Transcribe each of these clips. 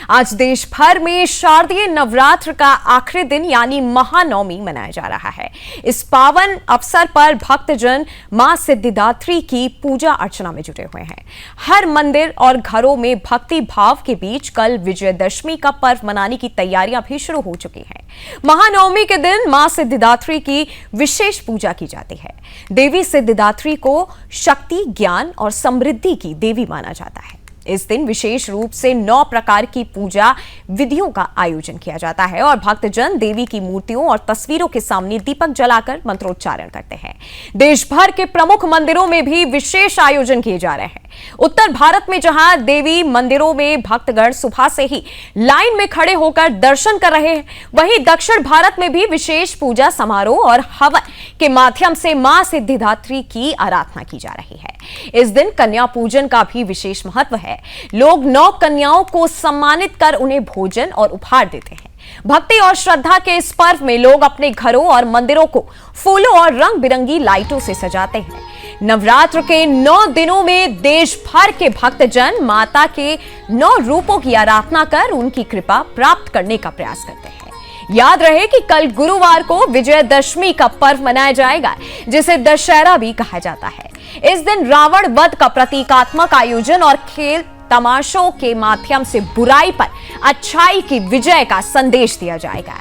आज देश भर में शारदीय नवरात्र का आखिरी दिन यानी महानवमी मनाया जा रहा है। इस पावन अवसर पर भक्तजन मां सिद्धिदात्री की पूजा अर्चना में जुटे हुए हैं। हर मंदिर और घरों में भक्ति भाव के बीच कल विजयदशमी का पर्व मनाने की तैयारियां भी शुरू हो चुकी हैं। महानवमी के दिन मां सिद्धिदात्री की विशेष पूजा की जाती है। देवी सिद्धिदात्री को शक्ति, ज्ञान और समृद्धि की देवी माना जाता है। इस दिन विशेष रूप से 9 प्रकार की पूजा विधियों का आयोजन किया जाता है और भक्तजन देवी की मूर्तियों और तस्वीरों के सामने दीपक जलाकर मंत्रोच्चारण करते हैं। देश भर के प्रमुख मंदिरों में भी विशेष आयोजन किए जा रहे हैं। उत्तर भारत में जहां देवी मंदिरों में भक्तगण सुबह से ही लाइन में खड़े होकर दर्शन कर रहे हैं, वहीं दक्षिण भारत में भी विशेष पूजा समारोह और हवन के माध्यम से मां सिद्धिदात्री की आराधना की जा रही है। इस दिन कन्या पूजन का भी विशेष महत्व है। लोग 9 कन्याओं को सम्मानित कर उन्हें भोजन और उपहार देते हैं। भक्ति और श्रद्धा के इस पर्व में लोग अपने घरों और मंदिरों को फूलों और रंग बिरंगी लाइटों से सजाते हैं। नवरात्र के 9 दिनों में देश भर के भक्तजन माता के 9 रूपों की आराधना कर उनकी कृपा प्राप्त करने का प्रयास करते हैं। याद रहे कि कल गुरुवार को विजयदशमी का पर्व मनाया जाएगा, जिसे दशहरा भी कहा जाता है। इस दिन रावण वध का प्रतीकात्मक आयोजन और खेल तमाशों के माध्यम से बुराई पर अच्छाई की विजय का संदेश दिया जाएगा।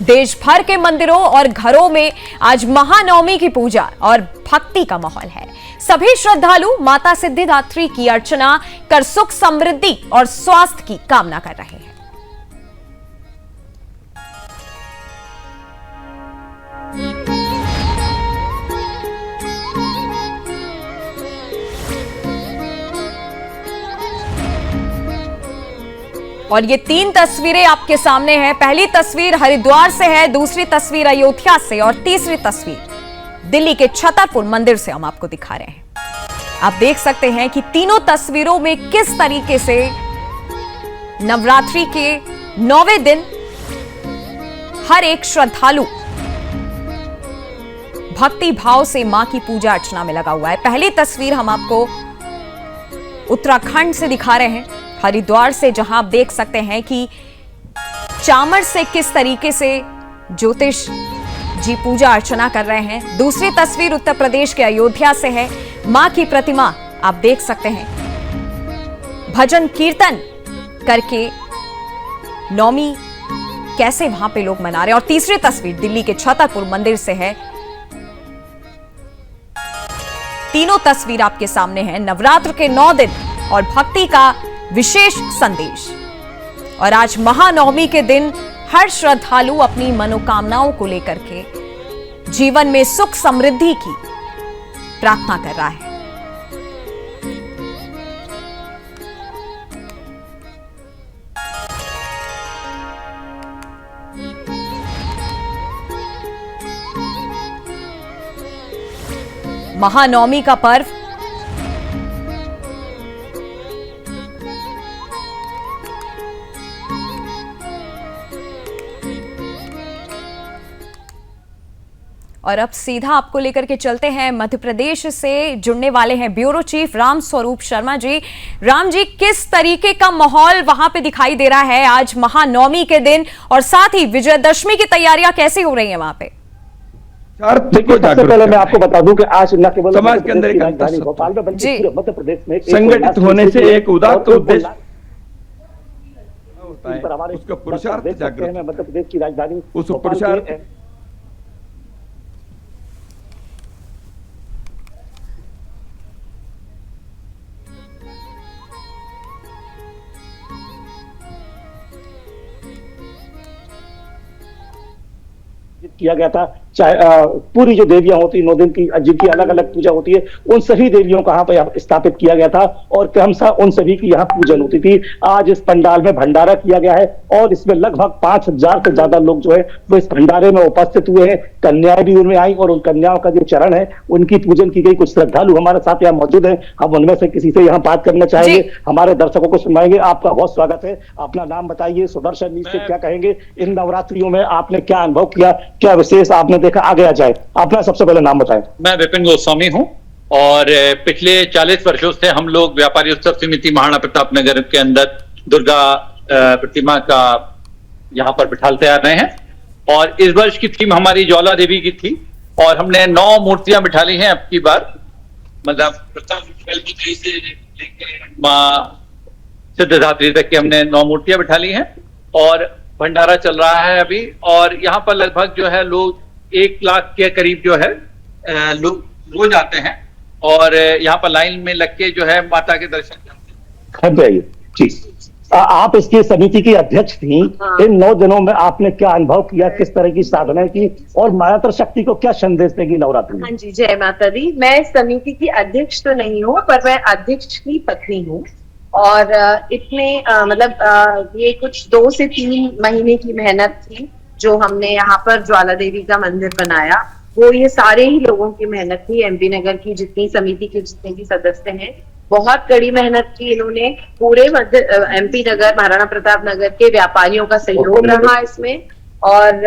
देश भर के मंदिरों और घरों में आज महानवमी की पूजा और भक्ति का माहौल है। सभी श्रद्धालु माता सिद्धिदात्री की अर्चना कर सुख, समृद्धि और स्वास्थ्य की कामना कर रहे हैं। और ये 3 तस्वीरें आपके सामने हैं। पहली तस्वीर हरिद्वार से है, दूसरी तस्वीर अयोध्या से और तीसरी तस्वीर दिल्ली के छतरपुर मंदिर से हम आपको दिखा रहे हैं। आप देख सकते हैं कि तीनों तस्वीरों में किस तरीके से नवरात्रि के 9वें दिन हर एक श्रद्धालु भक्ति भाव से मां की पूजा अर्चना में लगा हुआ है। पहली तस्वीर हम आपको उत्तराखंड से दिखा रहे हैं, हरिद्वार से, जहां आप देख सकते हैं कि चामर से किस तरीके से ज्योतिष जी पूजा अर्चना कर रहे हैं। दूसरी तस्वीर उत्तर प्रदेश के अयोध्या से है। मां की प्रतिमा आप देख सकते हैं, भजन कीर्तन करके नवमी कैसे वहां पे लोग मना रहे हैं। और तीसरी तस्वीर दिल्ली के छतरपुर मंदिर से है। तीनों तस्वीर आपके सामने हैं। नवरात्र के 9 दिन और भक्ति का विशेष संदेश। और आज महानवमी के दिन हर श्रद्धालु अपनी मनोकामनाओं को लेकर के जीवन में सुख समृद्धि की प्रार्थना कर रहा है। महानवमी का पर्व और अब सीधा आपको लेकर के चलते हैं मध्य प्रदेश से जुड़ने वाले हैं ब्यूरो चीफ राम स्वरूप शर्मा जी। राम जी, किस तरीके का माहौल वहां पे दिखाई दे रहा है आज महानवमी के दिन, और साथ ही विजयदशमी की तैयारियां कैसी हो रही हैं वहां पे? देखिए, सबसे पहले मैं आपको बता दूं कि आज न केवल समाज के अंदर राजधानी भोपाल में बल्कि पूरे मध्य प्रदेश में संगठित होने से एक उदात्त उद्देश्य होता है, उसका पुरुषार्थ जागृत है। मध्य प्रदेश की राजधानी उस पुरुषार्थ किया गया था। चाहे पूरी जो देवियां होती 9 दिन की, जिनकी अलग अलग पूजा होती है, उन सभी देवियों को यहाँ पे स्थापित किया गया था और क्रमशः उन सभी की यहाँ पूजन होती थी। आज इस पंडाल में भंडारा किया गया है और इसमें लगभग 5000 से ज्यादा लोग जो है वो इस भंडारे में उपस्थित हुए हैं। कन्याएं भी उनमें आई और उन कन्याओं का जो चरण है उनकी पूजन की गई। कुछ श्रद्धालु हमारे साथ यहाँ मौजूद है, हम उनमें से किसी से यहाँ बात करना चाहेंगे, हमारे दर्शकों को सुनाएंगे। आपका बहुत स्वागत है, अपना नाम बताइए, सुदर्शन जी से क्या कहेंगे, इन नवरात्रियों में आपने क्या अनुभव किया, क्या विशेष आपने देखा, आगे आ जाए। अपना सबसे पहले नाम बताएं। मैं विपिन गोस्वामी हूं और पिछले 40 वर्षों से हम लोग व्यापारी उत्सव समिति महाराणा प्रताप नगर के अंदर दुर्गा प्रतिमा का यहाँ पर बिठालते आ रहे हैं। और इस वर्ष की थीम हमारी ज्वाला देवी की थी और हमने 9 मूर्तियां बिठा ली हैं अब की बार, मतलब प्रथम से लेके माँ सिद्धिदात्री तक की हमने 9 मूर्तियां बिठा ली हैं और भंडारा चल रहा है अभी। और यहाँ पर लगभग जो है लोग 1 लाख के करीब जो है लोग रोज आते हैं और यहाँ पर लाइन में लग के जो है माता के दर्शन करते हैं। जी, आप इसकी समिति की अध्यक्ष थी। इन 9 दिनों में आपने क्या अनुभव किया, किस तरह की साधनाएं की और माता शक्ति को क्या संदेश देगी नवरात्रि में? हाँ जी, जय माता दी। मैं समिति की अध्यक्ष तो नहीं हूँ, पर मैं अध्यक्ष की पत्नी हूँ। और इतने ये कुछ 2 से 3 महीने की मेहनत थी जो हमने यहाँ पर ज्वाला देवी का मंदिर बनाया। वो ये सारे ही लोगों की मेहनत थी, एमपी नगर की जितनी समिति के जितने भी सदस्य हैं, बहुत कड़ी मेहनत की इन्होंने। पूरे एमपी नगर, महाराणा प्रताप नगर के व्यापारियों का सहयोग रहा इसमें। और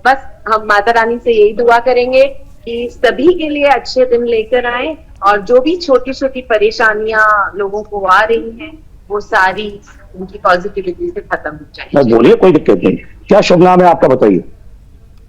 बस हम माता रानी से यही दुआ करेंगे कि सभी के लिए अच्छे दिन लेकर आए और जो भी छोटी छोटी परेशानियां लोगों को आ रही हैं वो सारी उनकी पॉजिटिविटी से खत्म हो जाए। बोलिए, कोई दिक्कत नहीं। क्या शुभ नाम है आपका, बताइए।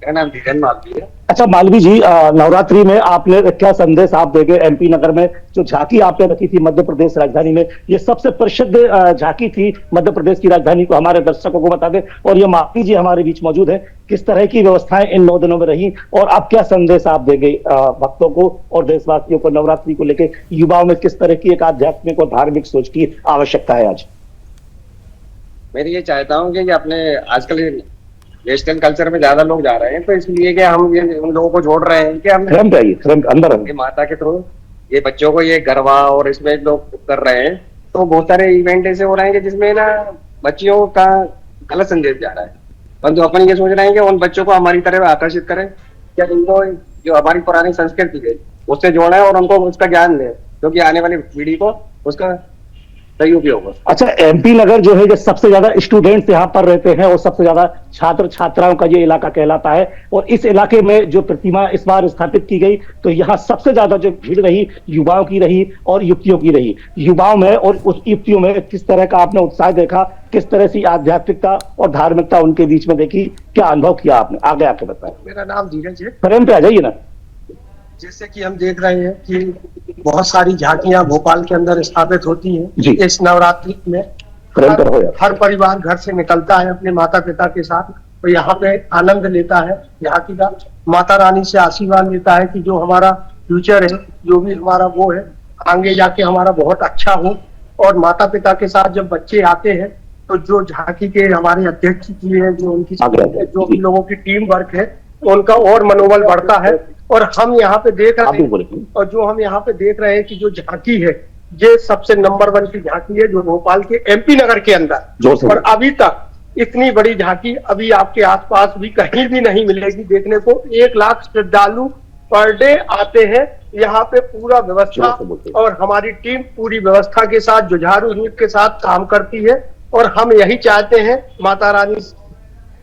मेरा नाम धीरन मालवी है। अच्छा मालवी जी, नवरात्रि में आपने क्या संदेश आप देंगे? एमपी नगर में जो झांकी आपने रखी थी मध्य प्रदेश राजधानी में, ये सबसे प्रसिद्ध झांकी थी मध्य प्रदेश की राजधानी को, हमारे दर्शकों को बता दें। और ये मालवी जी हमारे बीच मौजूद है। किस तरह की व्यवस्थाएं इन 9 दिनों में रही और आप क्या संदेश आप देंगे भक्तों को और देशवासियों को नवरात्रि को लेकर? युवाओं में किस तरह की एक आध्यात्मिक और धार्मिक सोच की आवश्यकता है आज? मैं ये चाहता हूँ कि अपने आजकल वेस्टर्न कल्चर में ज्यादा लोग जा रहे हैं, तो इसलिए कि हम ये उन लोगों को जोड़ रहे हैं कि हम अंदर माता के थ्रू ये बच्चों को ये गरबा और इसमें लोग कर रहे हैं। तो बहुत सारे इवेंट ऐसे हो रहे हैं कि जिसमें ना बच्चियों का गलत संदेश जा रहा है, परंतु अपन ये सोच रहे हैं कि उन बच्चों को हमारी तरफ आकर्षित करें, क्या इनको जो हमारी पुरानी संस्कृति है उससे जोड़ें और उनको उसका ज्ञान दें, क्योंकि आने वाली पीढ़ी को उसका सही उपयोग हो। अच्छा, एमपी नगर जो है जो सबसे ज्यादा स्टूडेंट्स यहाँ पर रहते हैं और सबसे ज्यादा छात्र छात्राओं का ये इलाका कहलाता है। और इस इलाके में जो प्रतिमा इस बार स्थापित की गई तो यहाँ सबसे ज्यादा जो भीड़ रही युवाओं की रही और युवतियों की रही। युवाओं में और उस युवतियों में किस तरह का आपने उत्साह देखा, किस तरह से आध्यात्मिकता और धार्मिकता उनके बीच में देखी, क्या अनुभव किया आपने? आगे आके बताएं। मेरा नाम धीरज है। फ्रेम पे आ जाइए ना। जैसे कि हम देख रहे हैं कि बहुत सारी झांकियां भोपाल के अंदर स्थापित होती हैं इस नवरात्रि में। हर परिवार घर से निकलता है अपने माता पिता के साथ, तो यहाँ पे आनंद लेता है, झांकी का माता रानी से आशीर्वाद लेता है कि जो हमारा फ्यूचर है, जो भी हमारा वो है, आगे जाके हमारा बहुत अच्छा हो। और माता पिता के साथ जब बच्चे आते हैं तो जो झांकी के हमारे अध्यक्ष जी है, जो उनकी जो भी लोगों की टीम वर्क है, तो उनका और मनोबल बढ़ता है। और हम यहाँ पे देख रहे हैं, और जो हम यहाँ पे देख रहे हैं कि जो झांकी है ये सबसे नंबर 1 की झांकी है जो भोपाल के एमपी नगर के अंदर। और अभी तक इतनी बड़ी झांकी अभी आपके आसपास भी कहीं भी नहीं मिलेगी देखने को। 1 लाख श्रद्धालु पर डे आते हैं यहाँ पे। पूरा व्यवस्था और हमारी टीम पूरी व्यवस्था के साथ जुझारू रूप के साथ काम करती है। और हम यही चाहते हैं, माता रानी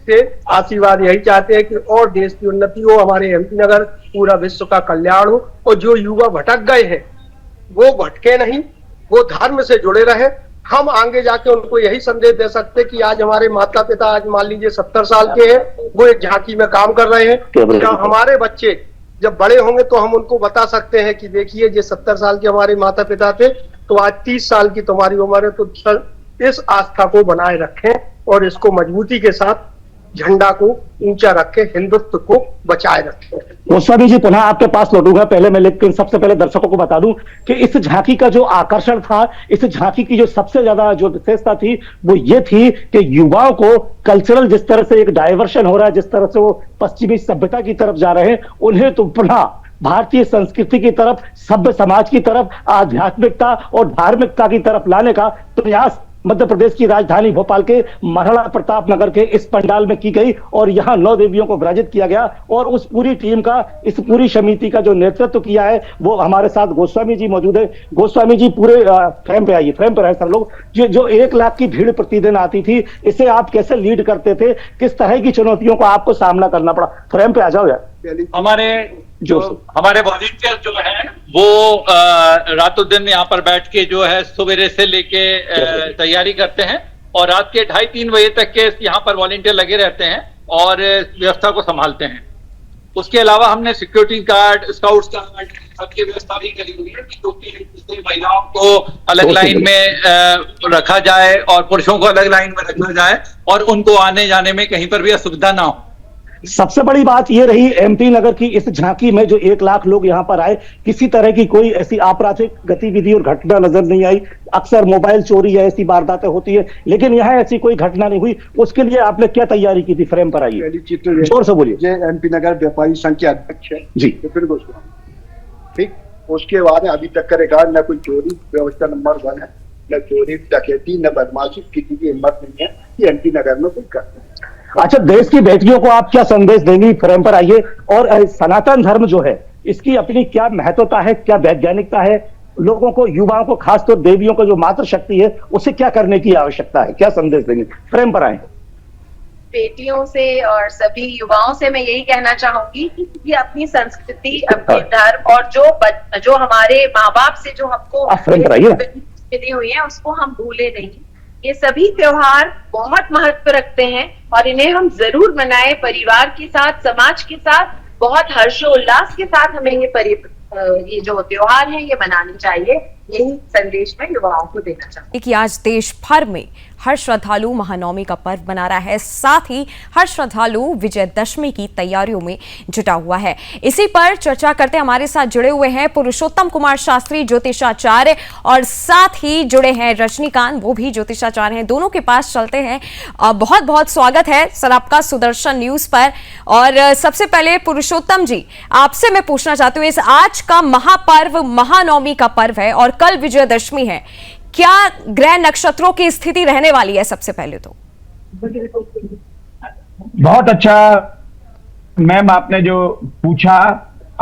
से आशीर्वाद यही चाहते हैं कि और देश की उन्नति हो, हमारे एमपी नगर, पूरा विश्व का कल्याण हो। और जो युवा भटक गए हैं वो भटके नहीं, वो धर्म से जुड़े रहे। हम आगे जाके उनको यही संदेश दे सकते कि आज हमारे माता पिता, आज मान लीजिए 70 साल के हैं, वो एक झांकी में काम कर रहे हैं। हमारे बच्चे जब बड़े होंगे तो हम उनको बता सकते हैं कि देखिए ये 70 साल के हमारे माता पिता थे, तो आज 30 साल की तुम्हारी उम्र है, तो इस आस्था को बनाए रखें और इसको मजबूती के साथ झंडा को ऊंचा रखे, हिंदुत्व को बचाए रखे। गोस्वामी जी, पुनः आपके पास लौटूंगा। पहले मैं लेकिन सबसे पहले दर्शकों को बता दूं कि इस झांकी का जो आकर्षण था, इस झांकी की जो सबसे ज्यादा जो विशेषता थी वो ये थी कि युवाओं को कल्चरल जिस तरह से एक डाइवर्शन हो रहा है, जिस तरह से वो पश्चिमी सभ्यता की तरफ जा रहे हैं, उन्हें तो पुनः भारतीय संस्कृति की तरफ, सभ्य समाज की तरफ, आध्यात्मिकता और धार्मिकता की तरफ लाने का प्रयास मध्य प्रदेश की राजधानी भोपाल के महाराणा प्रताप नगर के इस पंडाल में की गई। और यहाँ 9 देवियों को विराजित किया गया। और उस पूरी टीम का, इस पूरी समिति का जो नेतृत्व किया है वो हमारे साथ गोस्वामी जी मौजूद है। गोस्वामी जी, पूरे फ्रेम पे आइए, फ्रेम पे रहे सब लोग। जो 1 लाख की भीड़ प्रतिदिन आती थी, इसे आप कैसे लीड करते थे? किस तरह की चुनौतियों का आपको सामना करना पड़ा? फ्रेम पे आ जाओ यार। हमारे वॉलंटियर जो है वो रातों दिन यहाँ पर बैठ के जो है सवेरे से लेके तैयारी करते हैं और रात के 2:30-3 बजे तक के यहाँ पर वॉलेंटियर लगे रहते हैं और व्यवस्था को संभालते हैं। उसके अलावा हमने सिक्योरिटी गार्ड, स्काउट्स गार्ड सबकी व्यवस्था भी करी हुई है कि महिलाओं को अलग लाइन में रखा जाए और पुरुषों को अलग लाइन में रखा जाए और उनको आने जाने में कहीं पर भी असुविधा ना हो। सबसे बड़ी बात यह रही एमपी नगर की इस झांकी में जो 1 लाख लोग यहां पर आए, किसी तरह की कोई ऐसी आपराधिक गतिविधि और घटना नजर नहीं आई। अक्सर मोबाइल चोरी या ऐसी वारदातें होती है, लेकिन यहाँ ऐसी कोई घटना नहीं हुई। उसके लिए आपने क्या तैयारी की थी? फ्रेम पर आइए, जोर से बोलिए। एमपी नगर व्यापारी संघ के अध्यक्ष है जी। ठीक, उसके बाद अभी तक का रिकॉर्ड न कोई चोरी, व्यवस्था नंबर 1 है, न चोरी डकैती न बदमाशी, किसी की हिम्मत नहीं है कि एमपी नगर में कोई करता है। अच्छा, देश की बेटियों को आप क्या संदेश देंगी? फ्रेम पर आइए। और सनातन धर्म जो है इसकी अपनी क्या महत्वता है, क्या वैज्ञानिकता है? लोगों को, युवाओं को, खासतौर देवियों को जो मातृशक्ति है उसे क्या करने की आवश्यकता है? क्या संदेश देंगे? फ्रेम पर आए। बेटियों से और सभी युवाओं से मैं यही कहना चाहूंगी कि अपनी संस्कृति, अपने धर्म और जो हमारे माँ बाप से जो हमको मिली हुई है उसको हम भूले नहीं। ये सभी त्योहार बहुत महत्व रखते हैं और इन्हें हम जरूर मनाएं परिवार के साथ, समाज के साथ, बहुत हर्षोल्लास के साथ हमें ये जो त्योहार है ये मनाने चाहिए। यही संदेश मैं युवाओं को देना चाहूंगी कि आज देश भर में हर श्रद्धालु महानवमी का पर्व मना रहा है, साथ ही हर श्रद्धालु विजयदशमी की तैयारियों में जुटा हुआ है। इसी पर चर्चा करते हमारे साथ जुड़े हुए हैं पुरुषोत्तम कुमार शास्त्री, ज्योतिषाचार्य, और साथ ही जुड़े हैं रजनीकांत, वो भी ज्योतिषाचार्य हैं। दोनों के पास चलते हैं। बहुत बहुत स्वागत है सर आपका सुदर्शन न्यूज पर। और सबसे पहले पुरुषोत्तम जी, आपसे मैं पूछना चाहती हूँ, इस आज का महापर्व महानवमी का पर्व है और कल विजयदशमी है, क्या ग्रह नक्षत्रों की स्थिति रहने वाली है? सबसे पहले तो बहुत अच्छा मैम आपने जो पूछा।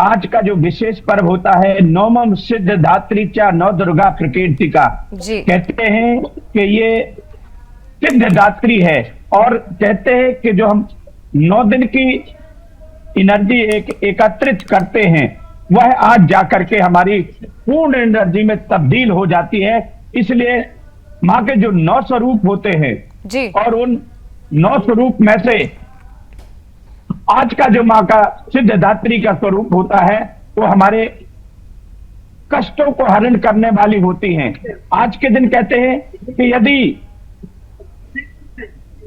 आज का जो विशेष पर्व होता है नवमम सिद्धदात्री चा नव दुर्गा प्रकीर्तिका, कहते हैं कि ये सिद्धदात्री है और कहते हैं कि जो हम 9 दिन की एनर्जी एकत्रित करते हैं वह आज जाकर के हमारी पूर्ण एनर्जी में तब्दील हो जाती है। इसलिए माँ के जो 9 स्वरूप होते हैं जी, और उन 9 स्वरूप में से आज का जो माँ का सिद्धदात्री का स्वरूप होता है वो हमारे कष्टों को हरण करने वाली होती हैं। आज के दिन कहते हैं कि यदि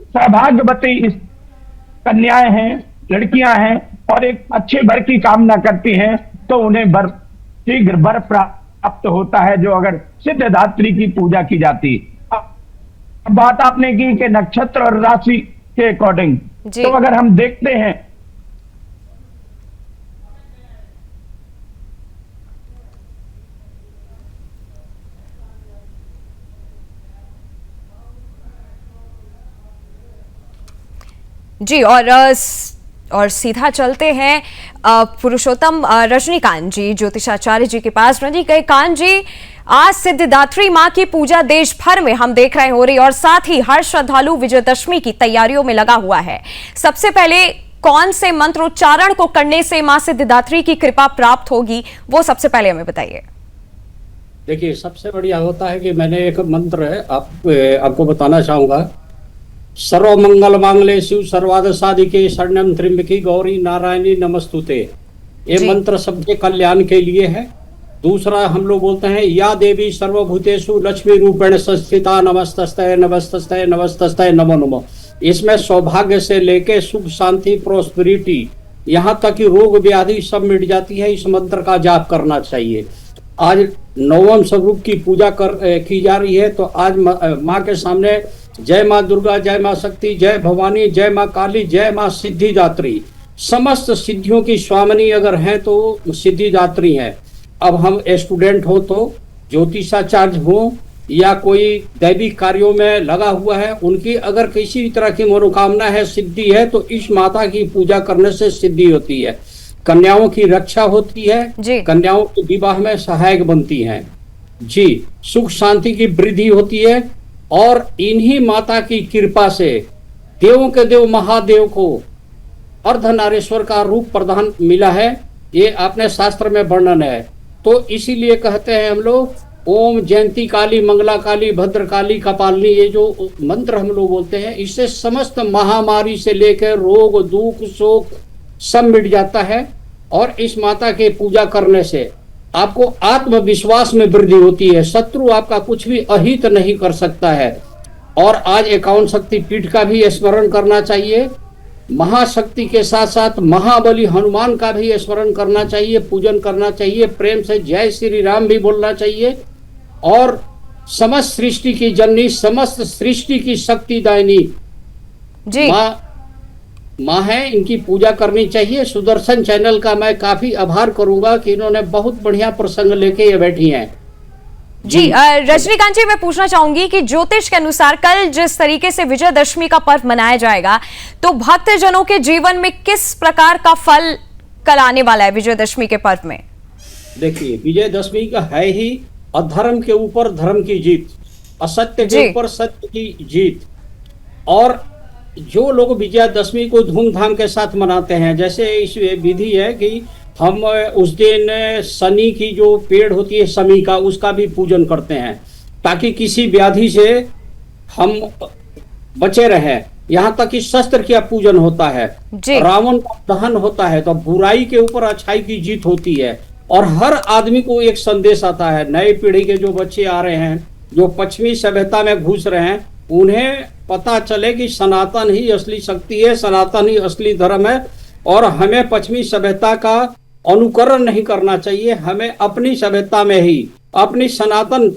सौभाग्यवती कन्याएं हैं, लड़कियां हैं और एक अच्छे वर की कामना करती हैं तो उन्हें शीघ्र वर प्राप्त होता है, जो अगर सिद्धदात्री की पूजा की जाती। अब बात आपने की कि नक्षत्र और राशि के अकॉर्डिंग, तो अगर हम देखते हैं जी, और सीधा चलते हैं पुरुषोत्तम रजनीकांत जी, ज्योतिषाचार्य जी के पास। रजनीकांत जी, आज सिद्धिदात्री मां की पूजा देश भर में हम देख रहे हो रही और साथ ही हर श्रद्धालु विजयदशमी की तैयारियों में लगा हुआ है। सबसे पहले कौन से मंत्रोच्चारण को करने से मां सिद्धिदात्री की कृपा प्राप्त होगी, वो सबसे पहले हमें बताइए। देखिए, सबसे बढ़िया होता है कि मैंने एक मंत्र है आपको बताना चाहूंगा। सर्व मंगल मांगले शिव सर्वार्थ साधिके शरणम त्र्यंबकी गौरी नारायणी नमस्तुते। ये मंत्र सबके कल्याण के लिए है। दूसरा हम लोग बोलते हैं या देवी सर्वभूतेषु लक्ष्मी रूपेण संस्थिता नमस्तस्ते नमस्तस्ते नमस्तस्ते नमो नमो। इसमें सौभाग्य से लेके सुख शांति प्रोस्पेरिटी यहाँ तक कि रोग व्याधि सब मिट जाती है। इस मंत्र का जाप करना चाहिए। आज 9वें स्वरूप की पूजा की जा रही है, तो आज माँ के सामने जय माँ दुर्गा, जय माँ शक्ति, जय भवानी, जय माँ काली, जय माँ सिद्धिदात्री, समस्त सिद्धियों की स्वामिनी अगर हैं तो सिद्धिदात्री हैं। अब हम स्टूडेंट हो तो ज्योतिषाचार्य हो या कोई दैविक कार्यों में लगा हुआ है, उनकी अगर किसी तरह की मनोकामना है, सिद्धि है, तो इस माता की पूजा करने से सिद्धि होती है। कन्याओं की रक्षा होती है, कन्याओं के विवाह में सहायक बनती हैं जी, सुख शांति की वृद्धि होती है। और इन्हीं माता की कृपा से देवों के देव महादेव को अर्धनारीश्वर का रूप प्रदान मिला है। ये अपने शास्त्र में वर्णन है। तो इसीलिए कहते हैं हम लोग ओम जयंती काली मंगला काली भद्र काली कपालिनी, ये जो मंत्र हम लोग बोलते हैं, इससे समस्त महामारी से लेकर रोग दुख शोक सब मिट जाता है। और इस माता के पूजा करने से आपको आत्मविश्वास में वृद्धि होती है, शत्रु आपका कुछ भी अहित नहीं कर सकता है। और आज 51 शक्ति पीठ का भी स्मरण करना चाहिए, महाशक्ति के साथ साथ महाबली हनुमान का भी स्मरण करना चाहिए, पूजन करना चाहिए, प्रेम से जय श्री राम भी बोलना चाहिए। और समस्त सृष्टि की जननी, समस्त सृष्टि की शक्तिदायिनी जी माँ है, इनकी पूजा करनी चाहिए। सुदर्शन चैनल का मैं काफी आभार करूंगा कि इन्होंने बहुत बढ़िया प्रसंग लेके ये बैठी हैं। जी रजनीकांत जी, मैं पूछना चाहूंगी कि ज्योतिष के अनुसार कल जिस तरीके से विजयदशमी का पर्व मनाया जाएगा, तो भक्तजनों के जीवन में किस प्रकार का फल कल आने वाला है विजयदशमी के पर्व में? देखिए, विजयदशमी का है ही अधर्म के ऊपर धर्म की जीत, असत्य के ऊपर सत्य की जीत। और जो लोग विजयदशमी को धूमधाम के साथ मनाते हैं, जैसे इस विधि है कि हम उस दिन शनि की जो पेड़ होती है शमी का, उसका भी पूजन करते हैं ताकि किसी व्याधि से हम बचे रहें। यहाँ तक कि शस्त्र का पूजन होता है, रावण का दहन होता है, तो बुराई के ऊपर अच्छाई की जीत होती है। और हर आदमी को एक संदेश आता है, नई पीढ़ी के जो बच्चे आ रहे हैं, जो पश्चिमी सभ्यता में घुस रहे हैं, उन्हें पता चले कि सनातन ही असली शक्ति है, सनातन ही असली धर्म है। और हमें पश्चिमी सभ्यता का अनुकरण नहीं करना चाहिए, हमें अपनी सभ्यता में ही, अपनी सनातन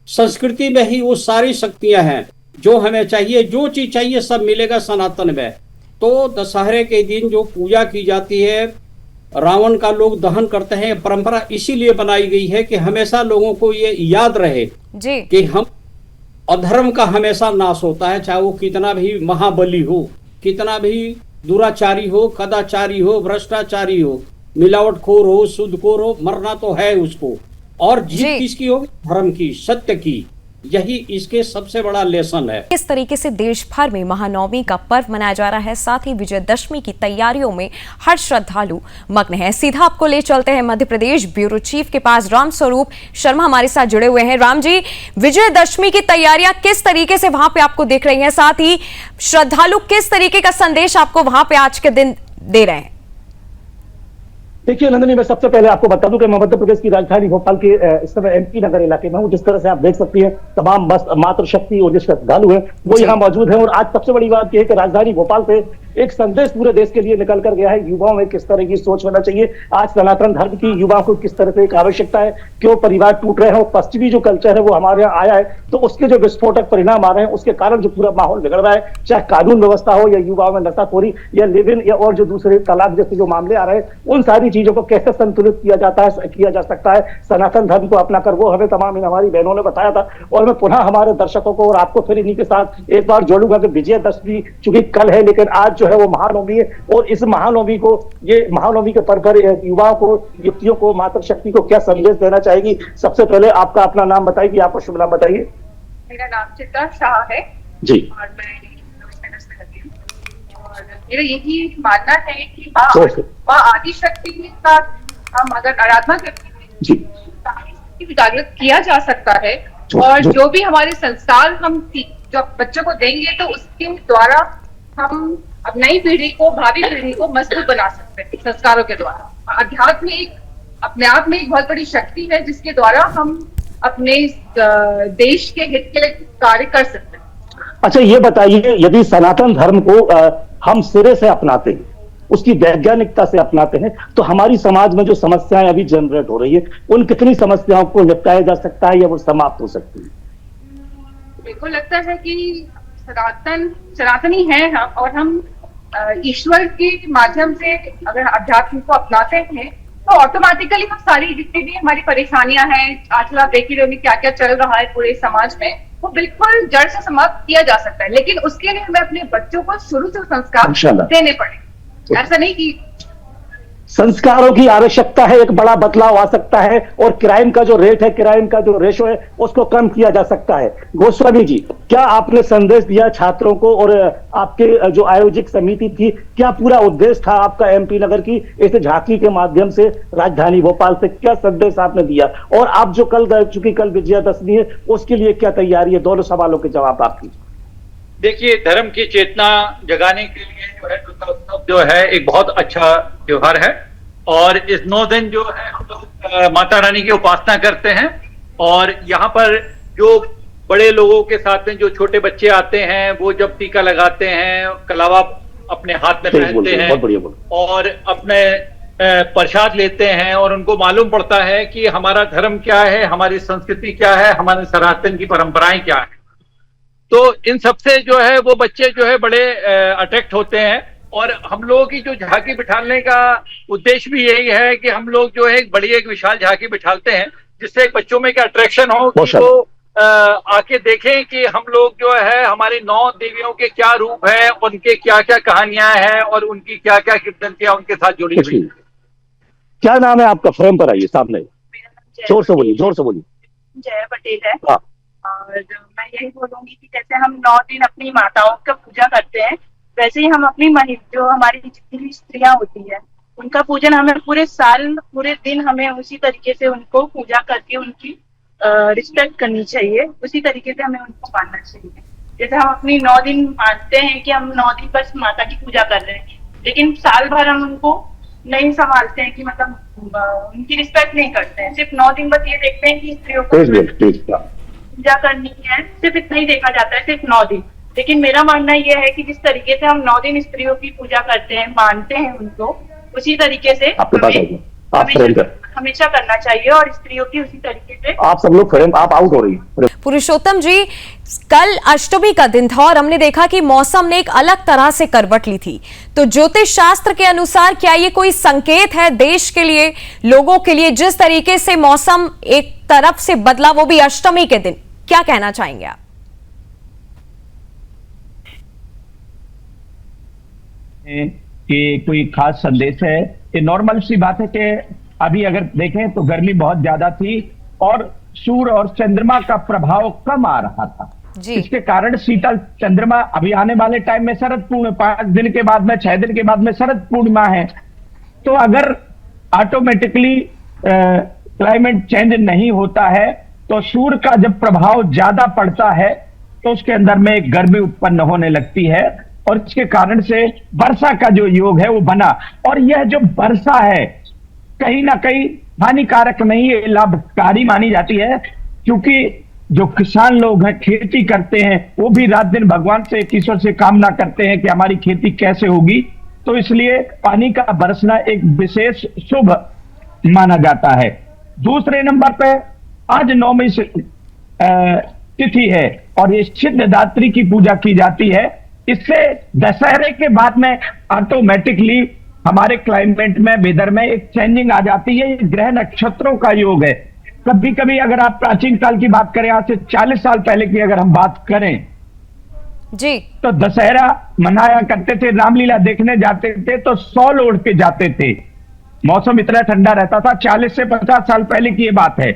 संस्कृति में ही वो सारी शक्तियां हैं जो हमें चाहिए। जो चीज चाहिए सब मिलेगा सनातन में। तो दशहरे के दिन जो पूजा की जाती है, रावण का लोग दहन करते हैं, परंपरा इसीलिए बनाई गई है कि हमेशा लोगों को ये याद रहे कि हम अधर्म का हमेशा नाश होता है, चाहे वो कितना भी महाबली हो, कितना भी दुराचारी हो, कदाचारी हो, भ्रष्टाचारी हो, मिलावटखोर हो, शुद्धखोर हो, मरना तो है उसको। और जीत किसकी होगी? धर्म की, सत्य की। यही इसके सबसे बड़ा लेसन है। किस तरीके से देश भर में महानवमी का पर्व मनाया जा रहा है, साथ ही विजयदशमी की तैयारियों में हर श्रद्धालु मग्न है। सीधा आपको ले चलते हैं मध्य प्रदेश ब्यूरो चीफ के पास। राम स्वरूप शर्मा हमारे साथ जुड़े हुए हैं। राम जी, विजयदशमी की तैयारियां किस तरीके से वहां पे आपको दिख रही हैं, साथ ही श्रद्धालु किस तरीके का संदेश आपको वहां पे आज के दिन दे रहे हैं? देखिए नंदिनी, मैं सबसे पहले आपको बता दूं कि मैं मध्य प्रदेश की राजधानी भोपाल के इस समय एमपी नगर इलाके में हूं। जिस तरह से आप देख सकती हैं, तमाम मातृशक्ति और जो श्रद्धालु हैं वो यहाँ मौजूद हैं। और आज सबसे बड़ी बात यह है कि राजधानी भोपाल से एक संदेश पूरे देश के लिए निकल कर गया है। युवाओं में किस तरह की सोच होना चाहिए, आज सनातन धर्म की युवाओं को किस तरह से एक आवश्यकता है, क्यों परिवार टूट रहे हैं, और पश्चिमी जो कल्चर है वो हमारे यहाँ आया है, तो उसके जो विस्फोटक परिणाम आ रहे हैं, उसके कारण जो पूरा माहौल बिगड़ रहा है, चाहे कानून व्यवस्था हो या युवाओं में नशाखोरी या लिव इन या और जो दूसरे तलाक जैसे जो मामले आ रहे हैं, उन सारी चीजों को कैसे संतुलित किया जा सकता है सनातन धर्म को अपनाकर, वो हमें तमाम हमारी बहनों ने बताया था। और मैं पुनः हमारे दर्शकों को और आपको फिर इन्हीं के साथ एक बार जोड़ूंगा कि विजयदशमी चूंकि कल है, लेकिन आज जो है वो महानवमी है। और इस महानवमी को, ये महानवमी के पर्व पर युवाओं को, युवतियों को, मातृशक्ति को क्या संदेश देना चाहेगी? सबसे पहले आपका अपना नाम बताइए, आपको शुभ नाम बताइए। मेरा नाम चित्रा शाह है जी, और मैं रहती हूँ। और मेरा यही मानना है कि माँ आदिशक्ति का हम अगर आराधना करते हैं जी, जागृत किया जा सकता है। और जो भी हमारे संस्कार हम जो बच्चों को देंगे, तो उसके द्वारा हम अब नई पीढ़ी को, भावी पीढ़ी को मजबूत बना सकते हैं संस्कारों के द्वारा। अध्यात्म एक अपने आप में एक बहुत बड़ी शक्ति है जिसके द्वारा हम अपने देश के हित के लिए कार्य कर सकते हैं। अच्छा, ये बताइए, यदि सनातन धर्म को हम सिरे से अपनाते हैं, उसकी वैज्ञानिकता से अपनाते हैं, तो हमारी समाज में जो समस्याएं अभी जनरेट हो रही है, उन कितनी समस्याओं को निपटाया जा सकता है या वो समाप्त हो सकती है? मेरे को लगता है कि सनातनी है हम, और हम ईश्वर के माध्यम से अगर अध्यात्म को अपनाते हैं, तो ऑटोमेटिकली हम सारी जितनी भी हमारी परेशानियां हैं, आजकल आप देख ही रहे हो क्या क्या चल रहा है पूरे समाज में, वो बिल्कुल जड़ से समाप्त किया जा सकता है। लेकिन उसके लिए हमें अपने बच्चों को शुरू से संस्कार देने पड़े। ऐसा नहीं कि संस्कारों की आवश्यकता है, एक बड़ा बदलाव आ सकता है और क्राइम का जो रेट है, क्राइम का जो रेशो है, उसको कम किया जा सकता है। गोस्वामी जी, क्या आपने संदेश दिया छात्रों को और आपके जो आयोजक समिति थी, क्या पूरा उद्देश्य था आपका एमपी नगर की इस झांकी के माध्यम से राजधानी भोपाल से क्या संदेश आपने दिया? और आप जो कल चूंकि कल विजयादशमी है, उसके लिए क्या तैयारी है? दोनों सवालों के जवाब आपकी। देखिए, धर्म की चेतना जगाने के लिए जो है उत्सव जो है एक बहुत अच्छा त्योहार है और इस 9 दिन जो है हम लोग माता रानी की उपासना करते हैं और यहाँ पर जो बड़े लोगों के साथ में जो छोटे बच्चे आते हैं वो जब टीका लगाते हैं, कलावा अपने हाथ में पहनते हैं और अपने प्रसाद लेते हैं और उनको मालूम पड़ता है कि हमारा धर्म क्या है, हमारी संस्कृति क्या है, हमारे सनातन की परंपराएं क्या है। तो इन सबसे जो है वो बच्चे जो है बड़े अट्रैक्ट होते हैं और हम लोगों की जो झांकी बिठाने का उद्देश्य भी यही है कि हम लोग जो है एक विशाल झांकी बिठाते हैं जिससे बच्चों में क्या अट्रैक्शन हो कि वो आके देखें कि हम लोग जो है हमारी 9 देवियों के क्या रूप है, उनके क्या क्या कहानियां हैं और उनकी क्या क्या किंवदंतियां उनके साथ जुड़ी हुई है। क्या नाम है आपका? फ्रेम पर आइए, सामने जोर से बोलिए, जोर से बोलिए। जया पटेल है। और मैं यही बोलूंगी कि जैसे हम 9 दिन अपनी माताओं का पूजा करते हैं, वैसे ही हम अपनी जो हमारी जितनी भी स्त्रियां होती है उनका पूजन हमें पूरे साल पूरे दिन हमें उसी तरीके से उनको पूजा करके उनकी रिस्पेक्ट करनी चाहिए, उसी तरीके से हमें उनको मानना चाहिए। जैसे हम अपनी 9 दिन मानते हैं कि हम 9 दिन बस माता की पूजा कर रहे हैं, लेकिन साल भर हम उनको नहीं संभालते हैं कि मतलब उनकी रिस्पेक्ट नहीं करते हैं। सिर्फ 9 दिन बस ये देखते हैं कि स्त्रियों को पूजा करनी है, सिर्फ इतना ही देखा जाता है, सिर्फ 9 दिन। लेकिन मेरा मानना यह है कि जिस तरीके से हम 9 दिन स्त्रियों की पूजा करते हैं, मानते हैं उनको, उसी तरीके से हमेशा करना चाहिए और स्त्रियों की उसी तरीके से। आप सब लोग फ्रेम, आप आउट हो रही है। पुरुषोत्तम जी, कल अष्टमी का दिन था और हमने देखा कि मौसम ने एक अलग तरह से करवट ली थी। तो ज्योतिष शास्त्र के अनुसार क्या ये कोई संकेत है देश के लिए, लोगों के लिए, जिस तरीके से मौसम एक तरफ से बदला, वो भी अष्टमी के दिन? क्या कहना चाहेंगे आप? कि कोई खास संदेश है? ये नॉर्मल सी बात है कि अभी अगर देखें तो गर्मी बहुत ज्यादा थी और सूर्य और चंद्रमा का प्रभाव कम आ रहा था। इसके कारण शीतल चंद्रमा, अभी आने वाले टाइम में शरद पूर्णिमा, 5 दिन के बाद में, 6 दिन के बाद में शरद पूर्णिमा है। तो अगर ऑटोमेटिकली क्लाइमेट चेंज नहीं होता है तो सूर्य का जब प्रभाव ज्यादा पड़ता है तो उसके अंदर में एक गर्मी उत्पन्न होने लगती है और इसके कारण से वर्षा का जो योग है वो बना। और यह जो वर्षा है कहीं ना कहीं हानिकारक नहीं है, लाभकारी मानी जाती है, क्योंकि जो किसान लोग हैं, खेती करते हैं, वो भी रात दिन भगवान से, ईश्वर से कामना करते हैं कि हमारी खेती कैसे होगी। तो इसलिए पानी का बरसना एक विशेष शुभ माना जाता है। दूसरे नंबर पे आज 9वीं तिथि है और ये सिद्धदात्री की पूजा की जाती है। इससे दशहरे के बाद में ऑटोमेटिकली हमारे क्लाइमेट में, वेदर में एक चेंजिंग आ जाती है। ये ग्रह नक्षत्रों का योग है। कभी कभी अगर आप प्राचीन काल की बात करें, आज से 40 साल पहले की अगर हम बात करें जी, तो दशहरा मनाया करते थे, रामलीला देखने जाते थे तो शॉल ओढ़ के जाते थे। मौसम इतना ठंडा रहता था, 40 से 50 साल पहले की ये बात है।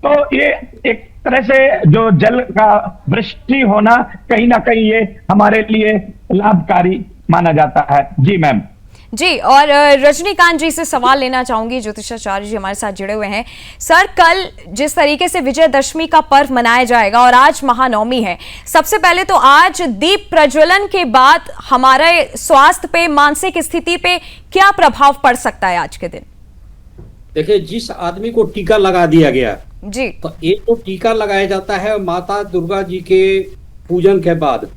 तो ये एक तरह से जो जल का वृष्टि होना कहीं ना कहीं ये हमारे लिए लाभकारी माना जाता है। जी मैम। जी, और रजनीकांत जी से सवाल लेना चाहूंगी, ज्योतिषाचार्य जी हमारे साथ जुड़े हुए हैं। सर, कल जिस तरीके से विजयदशमी का पर्व मनाया जाएगा और आज महानवमी है, सबसे पहले तो आज दीप प्रज्वलन के बाद हमारे स्वास्थ्य पे, मानसिक स्थिति पे क्या प्रभाव पड़ सकता है आज के दिन? देखिए, जिस आदमी को टीका लगा दिया गया जी, तो एक तो टीका लगाया जाता है माता दुर्गा जी के पूजन के बाद,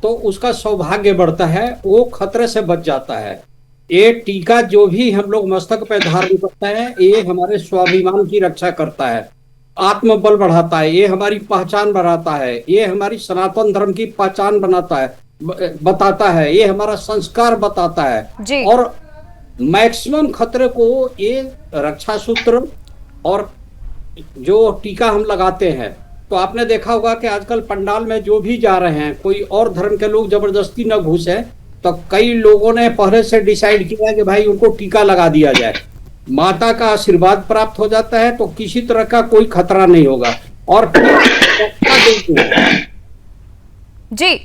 तो उसका सौभाग्य बढ़ता है, वो खतरे से बच जाता है। ये टीका जो भी हम लोग मस्तक पे धारण करते हैं, ये हमारे स्वाभिमान की रक्षा करता है, आत्मबल बढ़ाता है, ये हमारी पहचान बढ़ाता है, ये हमारी सनातन धर्म की पहचान बताता है, ये हमारा संस्कार बताता है। और मैक्सिमम खतरे को ये रक्षा सूत्र और जो टीका हम लगाते हैं, तो आपने देखा होगा कि आजकल पंडाल में जो भी जा रहे हैं, कोई और धर्म के लोग जबरदस्ती न घुसे, तो कई लोगों ने पहले से डिसाइड किया कि भाई उनको टीका लगा दिया जाए, माता का आशीर्वाद प्राप्त हो जाता है तो किसी तरह का कोई खतरा नहीं होगा। और जी,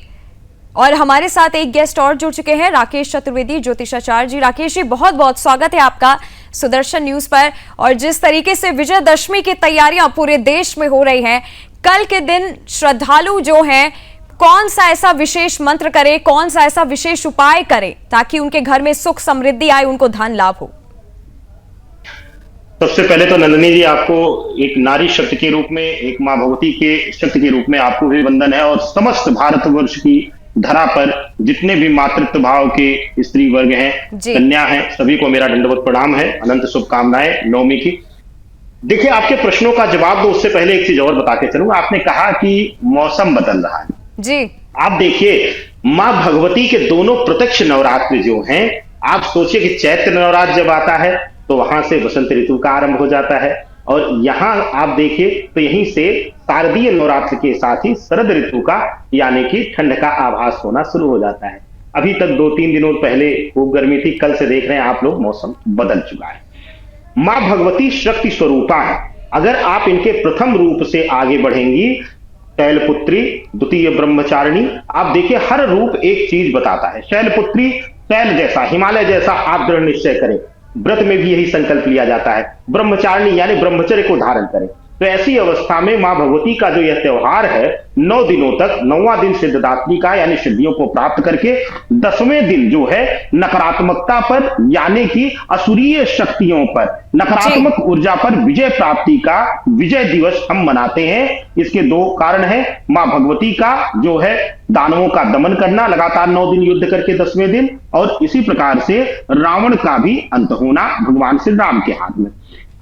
और हमारे साथ एक गेस्ट और जुड़ चुके हैं, राकेश चतुर्वेदी, ज्योतिषाचार्य जी। राकेश जी, बहुत बहुत स्वागत है आपका सुदर्शन न्यूज पर। और जिस तरीके से विजयदशमी की तैयारियां पूरे देश में हो रही हैं, कल के दिन श्रद्धालु जो हैं कौन सा ऐसा विशेष मंत्र करें, कौन सा ऐसा विशेष उपाय करें ताकि उनके घर में सुख समृद्धि आए, उनको धन लाभ हो? सबसे पहले तो नंदिनी जी, आपको एक नारी शक्ति के रूप में, एक मां भगवती के शक्ति के रूप में आपको भी वंदन है, और समस्त भारतवर्ष की धरा पर जितने भी मातृत्व भाव के स्त्री वर्ग हैं, कन्या हैं, सभी को मेरा दंडवत प्रणाम है, अनंत शुभकामनाएं नवमी की। देखिए, आपके प्रश्नों का जवाब दो उससे पहले एक चीज और बता के चलूं। आपने कहा कि मौसम बदल रहा है जी। आप देखिए, मां भगवती के दोनों प्रत्यक्ष नवरात्र जो हैं, आप सोचिए कि चैत्र नवरात्र जब आता है तो वहां से वसंत ऋतु का आरंभ हो जाता है, और यहां आप देखिए तो यहीं से शारदीय नवरात्र के साथ ही शरद ऋतु का यानी कि ठंड का आभास होना शुरू हो जाता है। अभी तक 2-3 दिनों पहले खूब गर्मी थी, कल से देख रहे हैं आप लोग मौसम बदल चुका है। मां भगवती शक्ति स्वरूपा है। अगर आप इनके प्रथम रूप से आगे बढ़ेंगी, शैलपुत्री, द्वितीय ब्रह्मचारिणी, आप देखिए हर रूप एक चीज बताता है। शैलपुत्री, शैल जैसा, हिमालय जैसा आप दृढ़ निश्चय करें, व्रत में भी यही संकल्प लिया जाता है। ब्रह्मचारिणी यानी ब्रह्मचर्य को धारण करें। तो ऐसी अवस्था में मां भगवती का जो यह त्योहार है, 9 दिनों तक, 9वां दिन सिद्धदात्री का यानी सिद्धियों को प्राप्त करके 10वें दिन जो है नकारात्मकता पर यानी कि असुरीय शक्तियों पर, नकारात्मक ऊर्जा पर विजय प्राप्ति का विजय दिवस हम मनाते हैं। इसके 2 कारण हैं। मां भगवती का जो है दानवों का दमन करना, लगातार 9 दिन युद्ध करके 10वें दिन, और इसी प्रकार से रावण का भी अंत होना भगवान श्री राम के हाथ में।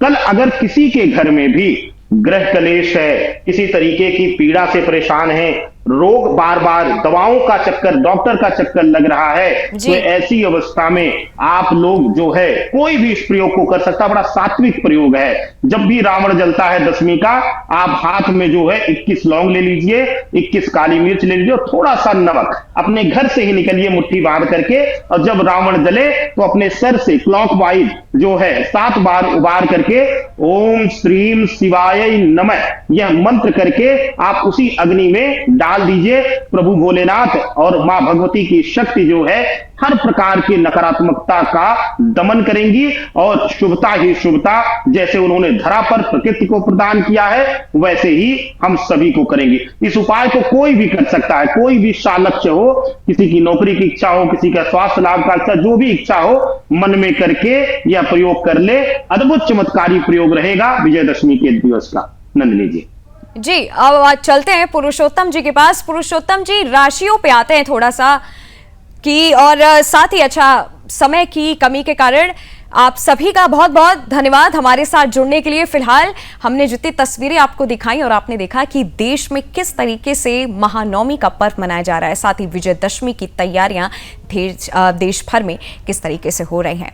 कल अगर किसी के घर में भी ग्रह कलेश है, किसी तरीके की पीड़ा से परेशान है, रोग बार बार दवाओं का चक्कर, डॉक्टर का चक्कर लग रहा है, तो ऐसी अवस्था में आप लोग जो है कोई भी इस प्रयोग को कर सकता, बड़ा सात्विक प्रयोग है। जब भी रावण जलता है दशमी का, आप हाथ में जो है 21 लौंग ले लीजिए, 21 काली मिर्च ले लीजिए, और थोड़ा सा नमक अपने घर से ही निकलिए मुट्ठी बांध करके, और जब रावण जले तो अपने सर से क्लॉकवाइज जो है 7 बार उबार करके ओम श्रीम शिवाय नमः यह मंत्र करके आप उसी अग्नि में डाल दीजिए। प्रभु भोलेनाथ और मां भगवती की शक्ति जो है हर प्रकार की नकारात्मकता का दमन करेंगी, और शुभता ही शुभता जैसे उन्होंने धरा पर प्रकृति को प्रदान किया है, वैसे ही हम सभी को करेंगे। इस उपाय को कोई भी कर सकता है, कोई भी सालक्ष्य हो, किसी की नौकरी की इच्छा हो, किसी का स्वास्थ्य लाभ का इच्छा, जो भी इच्छा हो, मन में करके यह प्रयोग कर ले। अद्भुत चमत्कारी प्रयोग रहेगा विजयदशमी के दिवस का। नंदिनी जी, अब आज चलते हैं पुरुषोत्तम जी के पास। पुरुषोत्तम जी, राशियों पे आते हैं थोड़ा सा कि, और साथ ही अच्छा समय की कमी के कारण आप सभी का बहुत बहुत धन्यवाद हमारे साथ जुड़ने के लिए। फिलहाल हमने जितनी तस्वीरें आपको दिखाई और आपने देखा कि देश में किस तरीके से महानवमी का पर्व मनाया जा रहा है, साथ ही विजयदशमी की तैयारियां देश भर में किस तरीके से हो रही हैं।